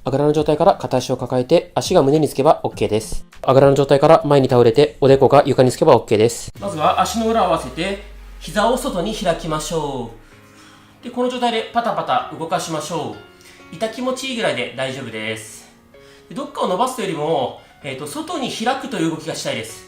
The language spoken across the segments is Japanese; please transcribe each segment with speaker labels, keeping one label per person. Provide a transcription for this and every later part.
Speaker 1: あぐらの状態から片足を抱えて足が胸につけば OK です。あぐらの状態から前に倒れておでこが床につけば OK です。まずは足の裏を合わせて膝を外に開きましょう。で、この状態でパタパタ動かしましょう。痛気持ちいいぐらいで大丈夫です。で、どっかを伸ばすというよりも、外に開くという動きがしたいです。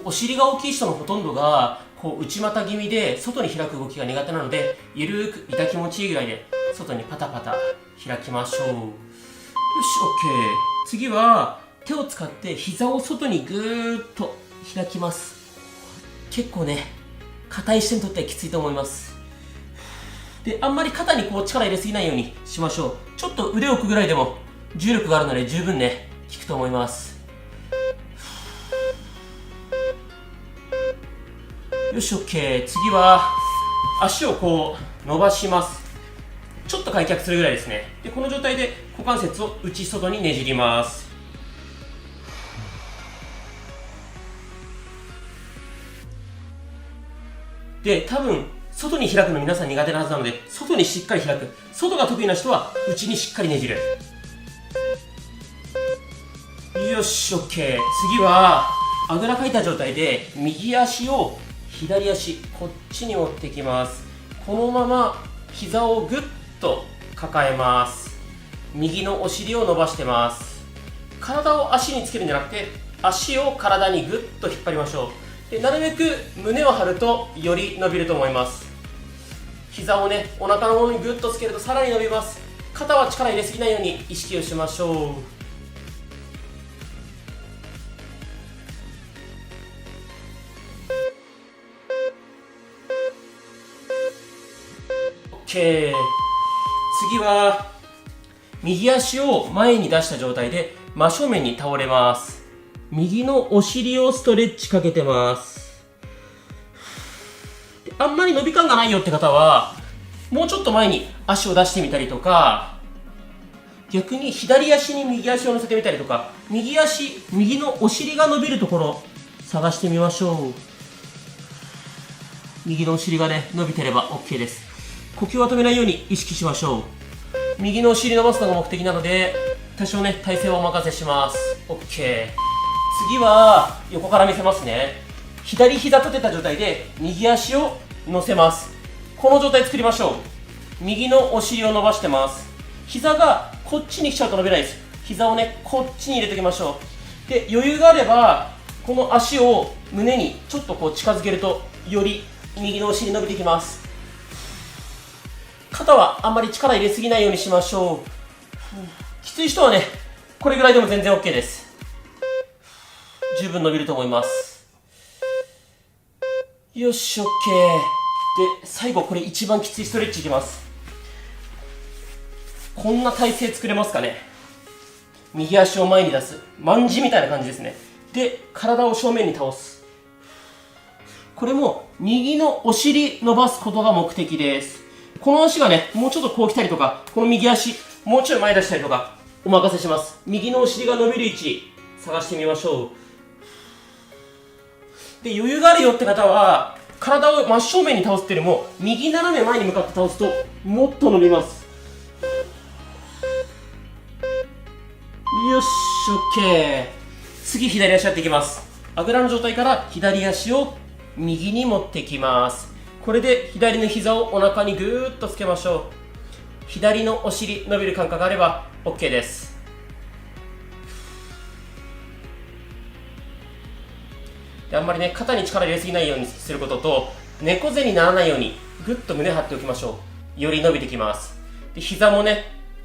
Speaker 1: お尻が大きい人のほとんどが内股気味で外に開く動きが苦手なので、ゆるーく痛気持ちいいぐらいで外にパタパタ開きましょう。よし、OK。次は手を使って膝を外にぐーっと開きます。結構ね、硬い人にとってはきついと思います。で、あんまり肩に力入れすぎないようにしましょう。ちょっと腕を置くぐらいでも重力があるので十分ね、効くと思います。よし、OK。次は足を伸ばします。ちょっと開脚するぐらいですね。で、この状態で股関節を内外にねじります。で、多分外に開くの皆さん苦手なはずなので、外にしっかり開く。外が得意な人は内にしっかりねじる。よし、OK。次はあぐらかいた状態で右足を左足こっちに持ってきます。このまま膝をぐっと抱えます。右のお尻を伸ばしてます。体を足につけるんじゃなくて、足を体にぐっと引っ張りましょう。で、なるべく胸を張るとより伸びると思います。膝をね、お腹の方にぐっとつけるとさらに伸びます。肩は力入れすぎないように意識をしましょう。OK。次は右足を前に出した状態で真正面に倒れます。右のお尻をストレッチかけてます。あんまり伸び感がないよって方はもうちょっと前に足を出してみたりとか、逆に左足に右足を乗せてみたりとか、右のお尻が伸びるところ探してみましょう。右のお尻がね、伸びてれば OK です。呼吸は止めないように意識しましょう。右のお尻伸ばすのが目的なので、多少ね、体勢はお任せします。 OK。 次は横から見せますね。左膝立てた状態で右足を乗せます。この状態作りましょう。右のお尻を伸ばしてます。膝がこっちに来ちゃうと伸びないです。膝をね、こっちに入れておきましょう。で、余裕があればこの足を胸にちょっと近づけるとより右のお尻伸びてきます。肩はあんまり力入れすぎないようにしましょう。きつい人はね、これぐらいでも全然 OK です。十分伸びると思います。よし、OK。 で、最後これ一番きついストレッチいきます。こんな体勢作れますかね。右足を前に出す、卍みたいな感じですね。で、体を正面に倒す。これも右のお尻伸ばすことが目的です。この足がね、もうちょっと来たりとか、この右足もうちょい前出したりとかお任せします。右のお尻が伸びる位置探してみましょう。で、余裕があるよって方は体を真正面に倒すっていうよりも右斜め前に向かって倒すともっと伸びます。よし、 OK。 次左足やっていきます。あぐらの状態から左足を右に持ってきます。これで左の膝をお腹にぐーっとつけましょう。左のお尻伸びる感覚があれば OK です。で、あんまりね、肩に力入れすぎないようにすることと、猫背にならないようにぐっと胸張っておきましょう。より伸びてきます。で、膝もね、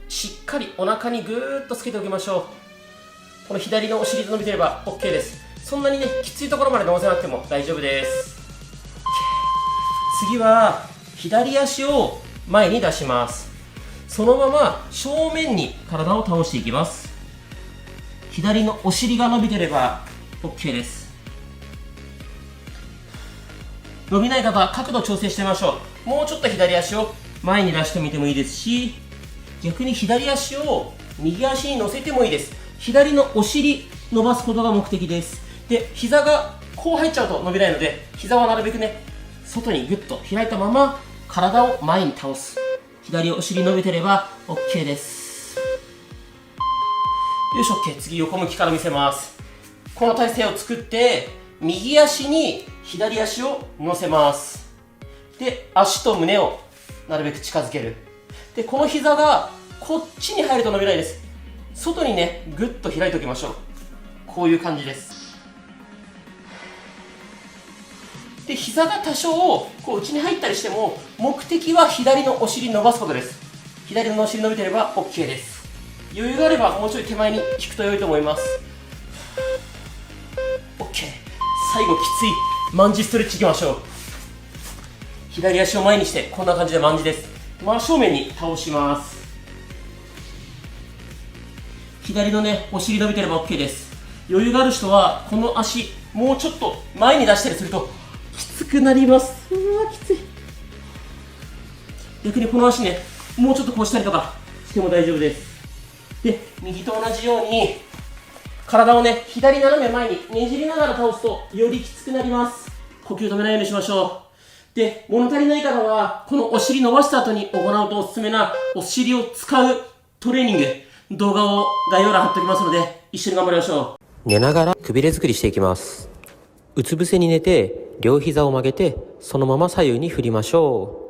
Speaker 1: しっかりお腹にぐーっとつけておきましょう。この左のお尻で伸びてれば OK です。そんなにね、きついところまで伸ばせなくても大丈夫です。次は左足を前に出します。そのまま正面に体を倒していきます。左のお尻が伸びてれば OK です。伸びない方、角度調整してみましょう。もうちょっと左足を前に出してみてもいいですし、逆に左足を右足に乗せてもいいです。左のお尻伸ばすことが目的です。で、膝がこう入っちゃうと伸びないので、膝はなるべくね、外にグッと開いたまま体を前に倒す。左お尻伸びてれば OK です。し、OK。次、横向きから見せます。この体勢を作って、右足に左足を乗せます。で、足と胸をなるべく近づける。で、この膝がこっちに入ると伸びないです。外にね、ぐっと開いておきましょう。こういう感じです。で、膝が多少こう内に入ったりしても、目的は左のお尻伸ばすことです。左のお尻伸びてれば OK です。余裕があればもうちょい手前に引くと良いと思います。 OK。 最後きついマンジストレッチいきましょう。左足を前にしてこんな感じでマンジです。真正面に倒します。左のね、お尻伸びてれば OK です。余裕がある人はこの足もうちょっと前に出したりするときつくなります。きつい。逆にこの足ね、もうちょっとこうしたりとかしても大丈夫です。で、右と同じように体をね、左斜め前にねじりながら倒すとよりきつくなります。呼吸止めないようにしましょう。で、物足りない方はこのお尻伸ばした後に行うとおすすめなお尻を使うトレーニング、動画を概要欄貼っておきますので一緒に頑張りましょ
Speaker 2: う。寝ながらくびれ作りしていきます。うつ伏せに寝て両膝を曲げてそのまま左右に振りましょ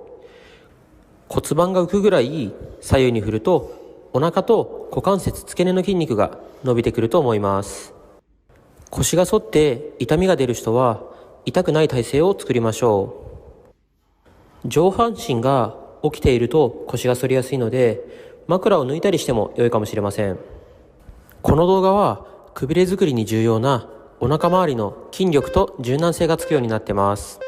Speaker 2: う。骨盤が浮くぐらい左右に振るとお腹と股関節付け根の筋肉が伸びてくると思います。腰が反って痛みが出る人は痛くない体勢を作りましょう。上半身が起きていると腰が反りやすいので枕を抜いたりしても良いかもしれません。この動画はくびれ作りに重要なお腹周りの筋力と柔軟性がつくようになってます。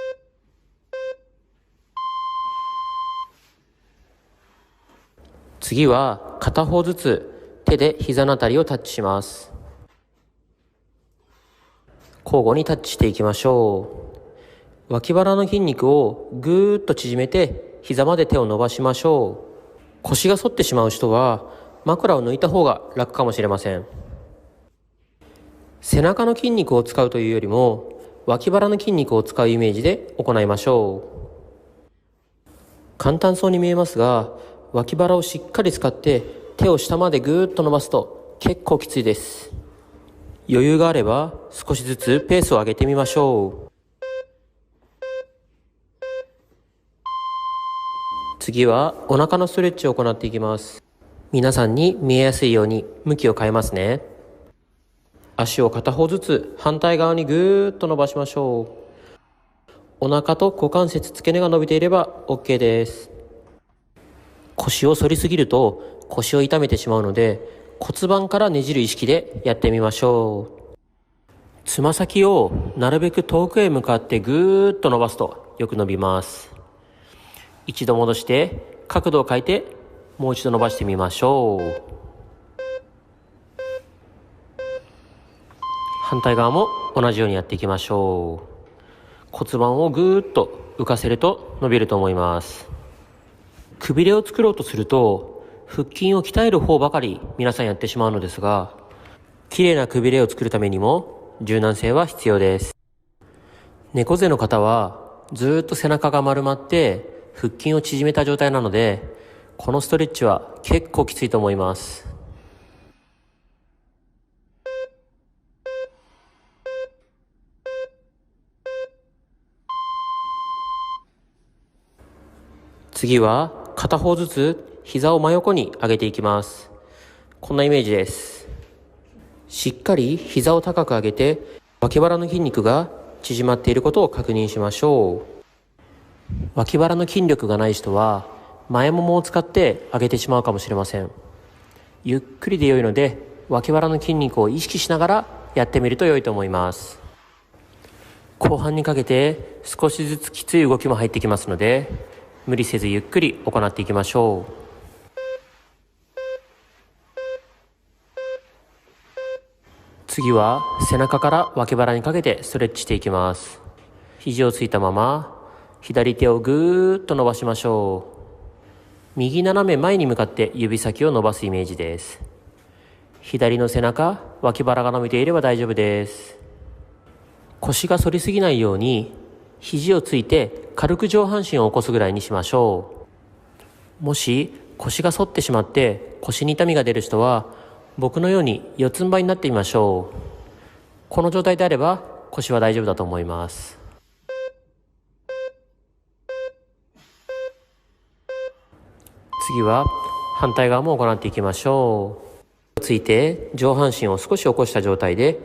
Speaker 2: 次は片方ずつ手で膝のあたりをタッチします。交互にタッチしていきましょう。脇腹の筋肉をぐーっと縮めて膝まで手を伸ばしましょう。腰が反ってしまう人は枕を抜いた方が楽かもしれません。背中の筋肉を使うというよりも脇腹の筋肉を使うイメージで行いましょう。簡単そうに見えますが、脇腹をしっかり使って手を下までぐーっと伸ばすと結構きついです。余裕があれば少しずつペースを上げてみましょう。次はお腹のストレッチを行っていきます。皆さんに見えやすいように向きを変えますね。足を片方ずつ反対側にぐーっと伸ばしましょう。お腹と股関節付け根が伸びていれば OK です。腰を反りすぎると腰を痛めてしまうので骨盤からねじる意識でやってみましょう。つま先をなるべく遠くへ向かってぐーっと伸ばすとよく伸びます。一度戻して角度を変えてもう一度伸ばしてみましょう。反対側も同じようにやっていきましょう。骨盤をぐーっと浮かせると伸びると思います。くびれを作ろうとすると腹筋を鍛える方ばかり皆さんやってしまうのですが、綺麗なくびれを作るためにも柔軟性は必要です。猫背の方はずーっと背中が丸まって腹筋を縮めた状態なので、このストレッチは結構きついと思います。次は片方ずつ膝を真横に上げていきます。こんなイメージです。しっかり膝を高く上げて脇腹の筋肉が縮まっていることを確認しましょう。脇腹の筋力がない人は前ももを使って上げてしまうかもしれません。ゆっくりで良いので脇腹の筋肉を意識しながらやってみると良いと思います。後半にかけて少しずつきつい動きも入ってきますので、無理せずゆっくり行っていきましょう。次は背中から脇腹にかけてストレッチしていきます。肘をついたまま左手をぐーっと伸ばしましょう。右斜め前に向かって指先を伸ばすイメージです。左の背中、脇腹が伸びていれば大丈夫です。腰が反りすぎないように肘をついて軽く上半身を起こすぐらいにしましょう。もし腰が反ってしまって腰に痛みが出る人は僕のように四つん這いになってみましょう。この状態であれば腰は大丈夫だと思います。次は反対側も行っていきましょう。ついて上半身を少し起こした状態で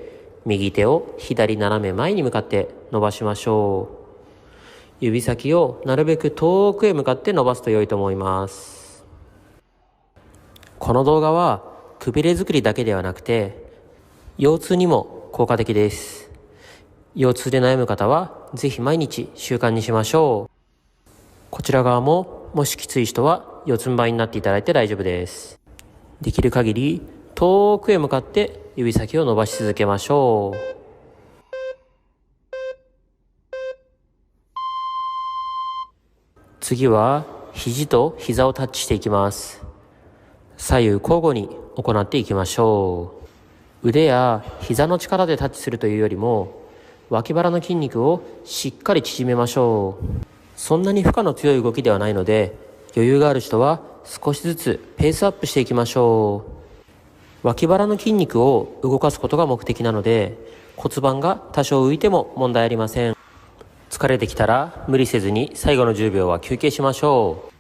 Speaker 2: 右手を左斜め前に向かって伸ばしましょう。指先をなるべく遠くへ向かって伸ばすと良いと思います。この動画はくびれ作りだけではなくて腰痛にも効果的です。腰痛で悩む方はぜひ毎日習慣にしましょう。こちら側ももしきつい人は四つん這いになっていただいて大丈夫です。できる限り遠くへ向かって指先を伸ばし続けましょう。次は肘と膝をタッチしていきます。左右交互に行っていきましょう。腕や膝の力でタッチするというよりも脇腹の筋肉をしっかり縮めましょう。そんなに負荷の強い動きではないので余裕がある人は少しずつペースアップしていきましょう。脇腹の筋肉を動かすことが目的なので骨盤が多少浮いても問題ありません。疲れてきたら無理せずに最後の10秒は休憩しましょう。